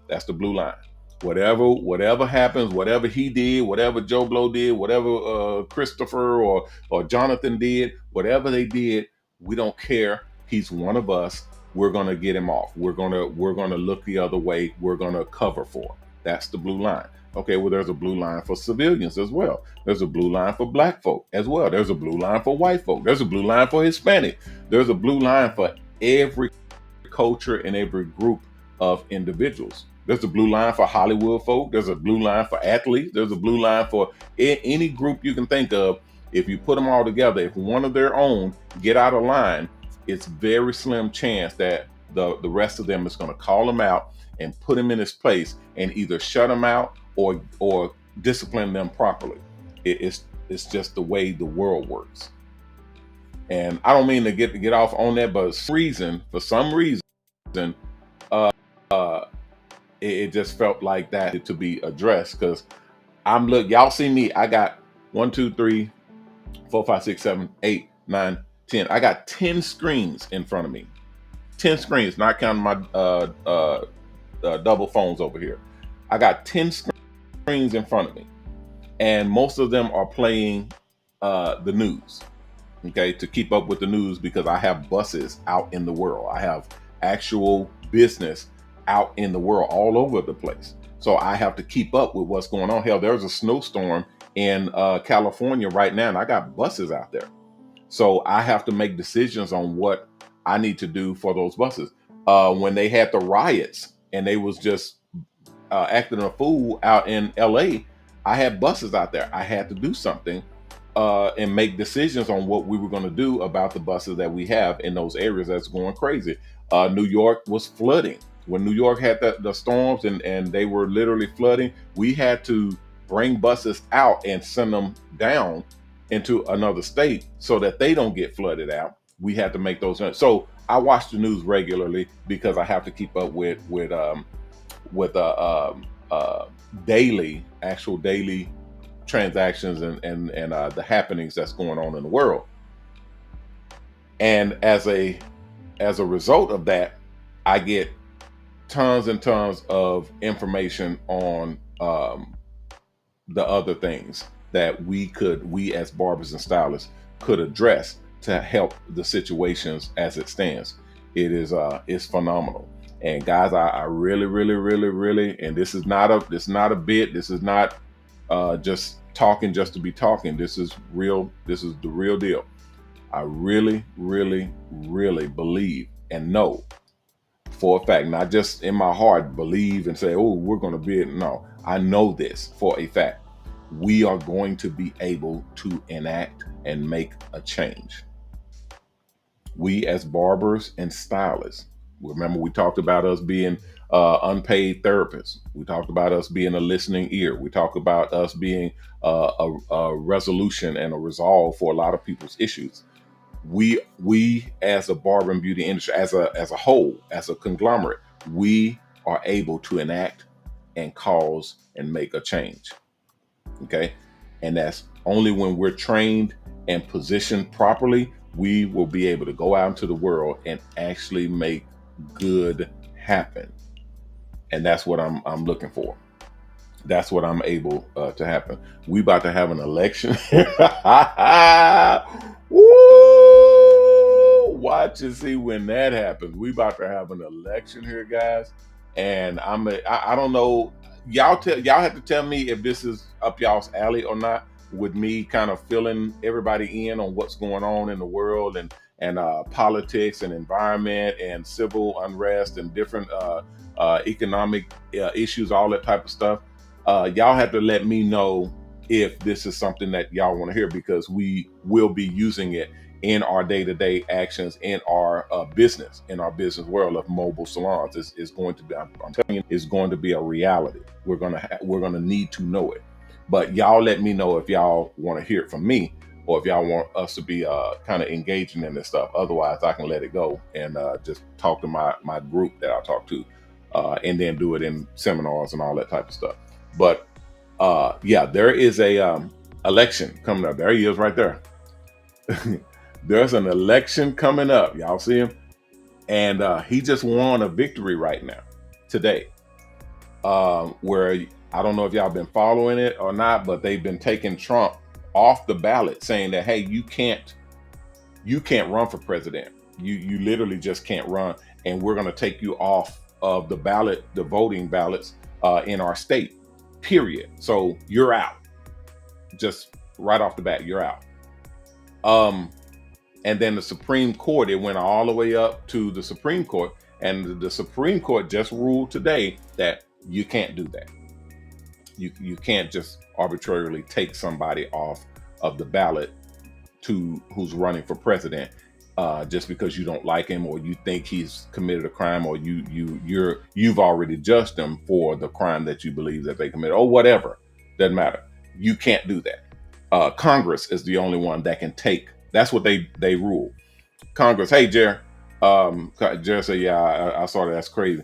That's the blue line. Whatever happens, whatever he did, whatever Joe Blow did, whatever Christopher or Jonathan did, whatever they did, we don't care. He's one of us. We're gonna get him off. We're gonna look the other way. We're gonna cover for him. That's the blue line. Okay, well, there's a blue line for civilians as well. There's a blue line for black folk as well. There's a blue line for white folk. There's a blue line for Hispanic. There's a blue line for every culture and every group of individuals. There's a blue line for Hollywood folk. There's a blue line for athletes. There's a blue line for any group you can think of. If you put them all together, if one of their own get out of line, it's very slim chance that the rest of them is going to call him out and put him in his place and either shut him out or discipline them properly. It's just the way the world works. And I don't mean to get off on that, but for some reason, it just felt like that to be addressed. Because y'all see me, I got 1, 2, 3, 4, 5, 6, 7, 8, 9, 10. I got 10 screens in front of me. 10 screens, not counting my double phones over here. I got 10 screens in front of me, and most of them are playing the news. Okay, to keep up with the news, because I have buses out in the world. I have actual business out in the world, all over the place. So I have to keep up with what's going on. Hell, there's a snowstorm in California right now, and I got buses out there. So I have to make decisions on what I need to do for those buses. When they had the riots and they was just acting a fool out in LA, I had buses out there. I had to do something and make decisions on what we were going to do about the buses that we have in those areas that's going crazy. New York was flooding. When New York had the storms and they were literally flooding, we had to bring buses out and send them down into another state so that they don't get flooded out. We had to make those. So I watch the news regularly because I have to keep up with actual daily transactions and the happenings that's going on in the world. And as a result of that, I get tons and tons of information on the other things that we as barbers and stylists could address to help the situations as it stands. It is it's phenomenal. And guys, I really, really, really, really, and this is not a bit. This is not just talking just to be talking. This is real. This is the real deal. I really, really, really believe and know for a fact, not just in my heart, believe and say, oh, we're going to be it. No, I know this for a fact. We are going to be able to enact and make a change. We as barbers and stylists, remember we talked about us being unpaid therapists. We talked about us being a listening ear. We talked about us being a resolution and a resolve for a lot of people's issues. We as a barber and beauty industry, as a whole, as a conglomerate, we are able to enact and cause and make a change. Okay, and that's only when we're trained and positioned properly. We will be able to go out into the world and actually make good happen. And that's what I'm looking for. That's what I'm able to happen. We about to have an election. Woo! Watch and see when that happens. We about to have an election here, guys. And I don't know. Y'all have to tell me if this is up y'all's alley or not, with me kind of filling everybody in on what's going on in the world and politics and environment and civil unrest and different economic issues, all that type of stuff. Y'all have to let me know if this is something that y'all want to hear, because we will be using it in our day-to-day actions in our business world of mobile salons. Is going to be, I'm telling you, is going to be a reality. We're gonna need to know it. But y'all let me know if y'all want to hear it from me, or if y'all want us to be kind of engaging in this stuff. Otherwise, I can let it go and just talk to my group that I talk to, and then do it in seminars and all that type of stuff. But yeah, there is a election coming up. There he is right there. There's an election coming up. Y'all see him? And he just won a victory right now, today, where I don't know if y'all been following it or not, but they've been taking Trump off the ballot, saying that, hey, you can't run for president. You literally just can't run, and we're going to take you off of the ballot, the voting ballots in our state, period. So you're out. Just right off the bat, you're out. And then the Supreme Court, it went all the way up to the Supreme Court, and the Supreme Court just ruled today that you can't do that. You can't just arbitrarily take somebody off of the ballot who's running for president just because you don't like him, or you think he's committed a crime, or you've already judged them for the crime that you believe that they committed, or whatever. Doesn't matter. You can't do that. Congress is the only one that can take. That's what they rule. Congress. Hey, Jer. Jer said, yeah, I saw that. That's crazy.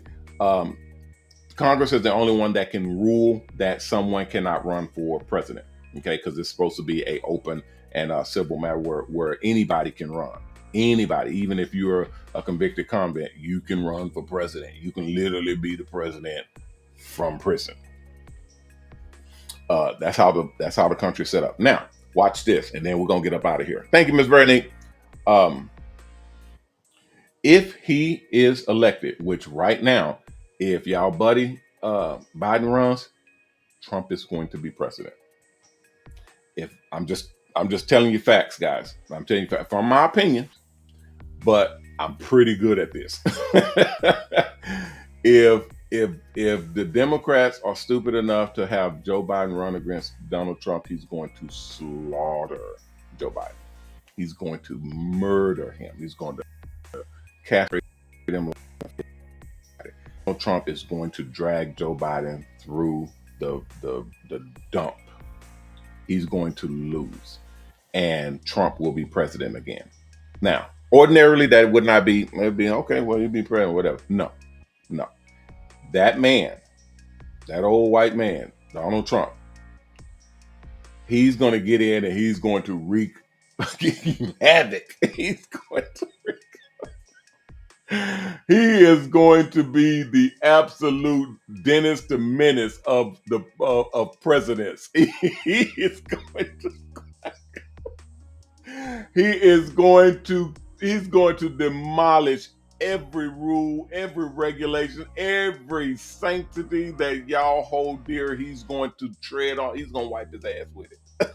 Congress is the only one that can rule that someone cannot run for president. Okay, because it's supposed to be a open and a civil matter where anybody can run. Anybody, even if you're a convicted convict, you can run for president. You can literally be the president from prison. That's how the country's set up. Now, watch this, and then we're gonna get up out of here. Thank you, Ms. Brittany. If he is elected, which right now, if y'all buddy Biden runs, Trump is going to be president. If I'm just telling you facts, guys. I'm telling you facts from my opinion, but I'm pretty good at this. If if the Democrats are stupid enough to have Joe Biden run against Donald Trump, he's going to slaughter Joe Biden. He's going to murder him. He's going to castrate him. Donald Trump is going to drag Joe Biden through the dump. He's going to lose, and Trump will be president again. Now, ordinarily, that would not be. It'd be okay. Well, he'd be president, whatever. No. That man, that old white man, Donald Trump, he's going to get in and he's going to wreak havoc. He's going to he is going to be the absolute Dennis the Menace of the of presidents. He is going to he's going to demolish every rule, every regulation, every sanctity that y'all hold dear. He's going to tread on. He's going to wipe his ass with it.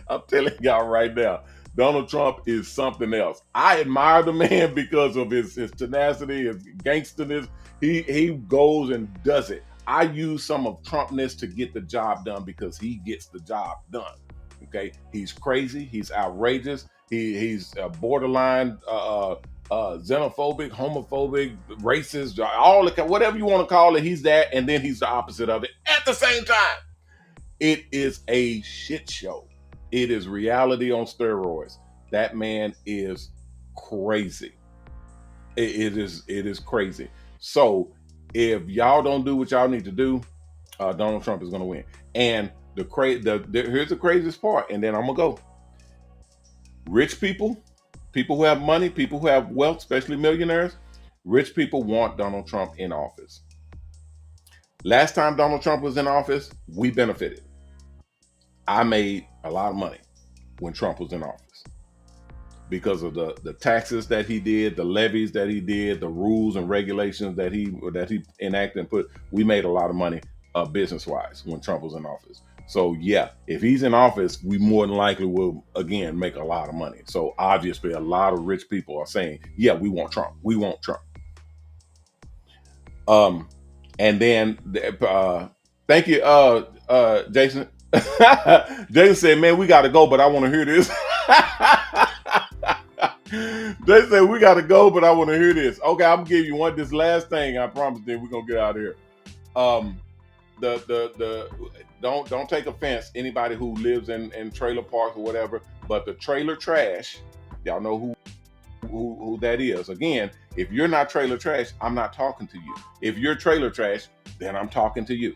I'm telling y'all right now, Donald Trump is something else. I admire the man because of his tenacity, his gangsterness. He goes and does it. I use some of Trumpness to get the job done because he gets the job done. Okay, he's crazy. He's outrageous. He's borderline xenophobic, homophobic, racist, all the whatever you want to call it. He's that, and then he's the opposite of it at the same time. It is a shit show. It is reality on steroids. That man is crazy. It is crazy. So if y'all don't do what y'all need to do, Donald Trump is going to win. And here's the craziest part, and then I'm gonna go. Rich people who have money, people who have wealth, especially millionaires, rich people want Donald Trump in office. Last time Donald Trump was in office, we benefited. I made a lot of money when Trump was in office because of the taxes that he did, the levies that he did, the rules and regulations that he enacted and put. We made a lot of money business-wise when Trump was in office. So yeah, if he's in office, we more than likely will again make a lot of money. So obviously a lot of rich people are saying, yeah, we want Trump. We want Trump. And then thank you, Jason. Jason said, man, we gotta go, but I want to hear this. Jason said, we gotta go, but I want to hear this. Okay, I'm gonna give you this last thing. I promise that we're gonna get out of here. Don't take offense, anybody who lives in trailer parks or whatever, but the trailer trash, y'all know who that is. Again, if you're not trailer trash, I'm not talking to you. If you're trailer trash, then I'm talking to you.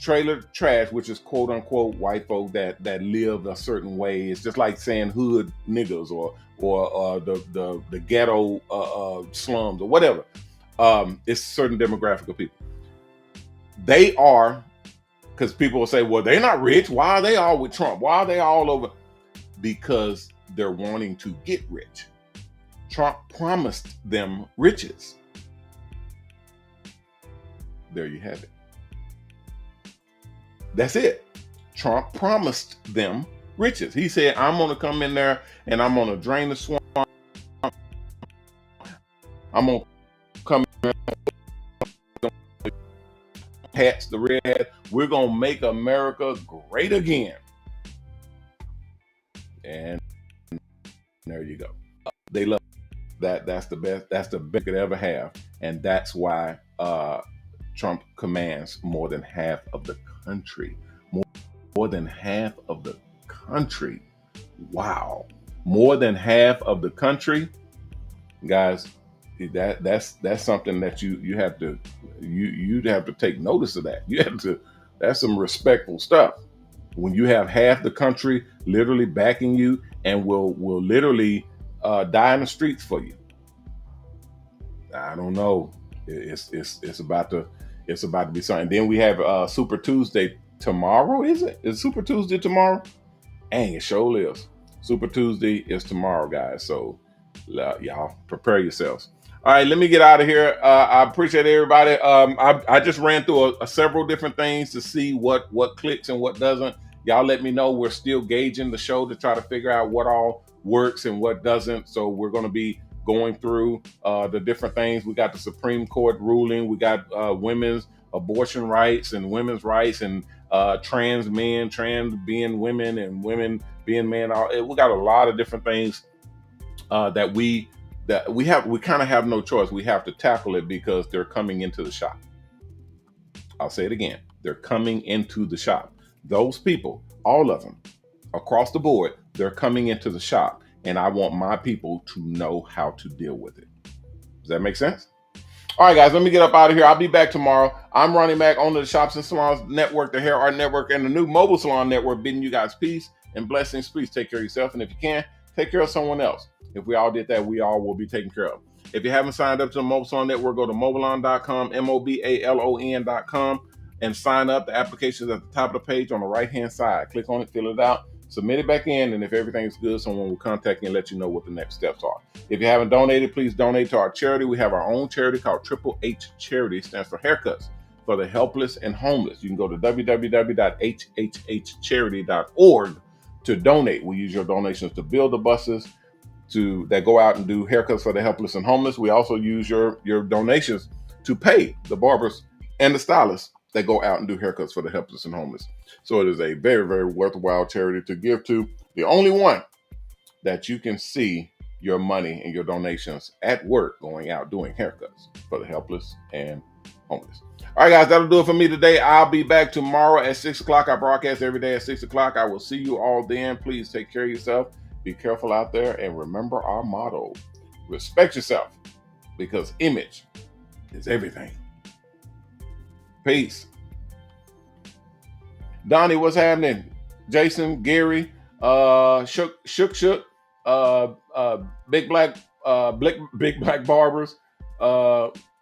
Trailer trash, which is quote unquote white folk that live a certain way. It's just like saying hood niggas or the ghetto slums or whatever. It's a certain demographic of people. They are, because people will say, well, they're not rich. Why are they all with Trump? Why are they all over? Because they're wanting to get rich. Trump promised them riches. There you have it. That's it. Trump promised them riches. He said, I'm going to come in there and I'm going to drain the swamp. I'm going to come in there, hats, the red hat. We're going to make America great again. And there you go. They love that. That's the best. That's the best they could ever have. And that's why Trump commands more than half of the country. More than half of the country. Wow. More than half of the country. Guys, that's something that you have to you'd have to take notice of that. You have to, that's some respectful stuff. When you have half the country literally backing you and will literally die in the streets for you. I don't know. It's about to be something. Then we have Super Tuesday tomorrow. Is it? Is Super Tuesday tomorrow? Dang, it sure is. Super Tuesday is tomorrow, guys. So y'all prepare yourselves. All right, let me get out of here. I appreciate everybody. I just ran through several different things to see what clicks and what doesn't. Y'all let me know. We're still gauging the show to try to figure out what all works and what doesn't. So we're going to be going through the different things. We got the Supreme Court ruling. We got women's abortion rights and women's rights, and trans men, trans being women, and women being men. We got a lot of different things that we kind of have no choice. We have to tackle it because they're coming into the shop. I'll say it again. They're coming into the shop. Those people, all of them, across the board, they're coming into the shop, and I want my people to know how to deal with it. Does that make sense? All right, guys, let me get up out of here. I'll be back tomorrow. I'm Ronnie Mac, owner of the Shops and Salons Network, the HairArt Network, and the new Mobile Salon Network, bidding you guys peace and blessings. Please take care of yourself, and if you can, take care of someone else. If we all did that, we all will be taken care of. If you haven't signed up to the Mobile Salon Network, go to MOBALON.com, MOBALON.com, and sign up. The application is at the top of the page on the right-hand side. Click on it, fill it out, submit it back in, and if everything's good, someone will contact you and let you know what the next steps are. If you haven't donated, please donate to our charity. We have our own charity called Triple H Charity. It stands for Haircuts for the Helpless and Homeless. You can go to www.hhcharity.org to donate. We use your donations to build the buses that go out and do haircuts for the helpless and homeless. We also use your donations to pay the barbers and the stylists that go out and do haircuts for the helpless and homeless. So it is a very, very worthwhile charity to give to. The only one that you can see your money and your donations at work going out doing haircuts for the helpless and homeless. All right, guys, that'll do it for me today. I'll be back tomorrow at 6 o'clock. I broadcast every day at 6 o'clock. I will see you all then. Please take care of yourself. Be careful out there, and remember our motto: respect yourself, because image is everything. Peace. Donnie, what's happening? Jason, Gary, Shook, Big Black Barbers,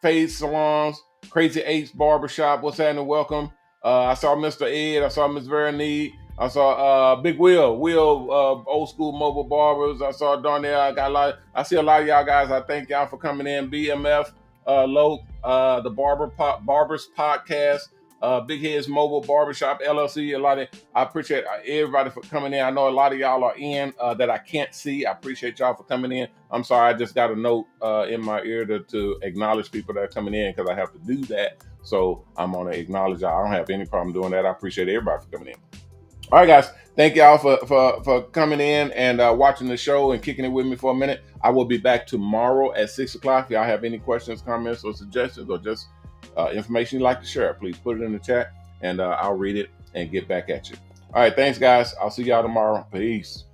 Face Salons, Crazy Eights Barbershop. What's happening? Welcome. I saw Mr. Ed. I saw Miss Veronique. I saw Big Will, Old School Mobile Barbers. I saw Darnell. I see a lot of y'all guys. I thank y'all for coming in. BMF, Loke, the Barbers Podcast, Big Heads Mobile Barbershop LLC. I appreciate everybody for coming in. I know a lot of y'all are in that I can't see. I appreciate y'all for coming in. I'm sorry, I just got a note in my ear to acknowledge people that are coming in, because I have to do that. So I'm gonna acknowledge y'all. I don't have any problem doing that. I appreciate everybody for coming in. All right, guys. Thank y'all for coming in and watching the show and kicking it with me for a minute. I will be back tomorrow at 6 o'clock. If y'all have any questions, comments, or suggestions, or just information you'd like to share, please put it in the chat, and I'll read it and get back at you. All right, thanks, guys. I'll see y'all tomorrow. Peace.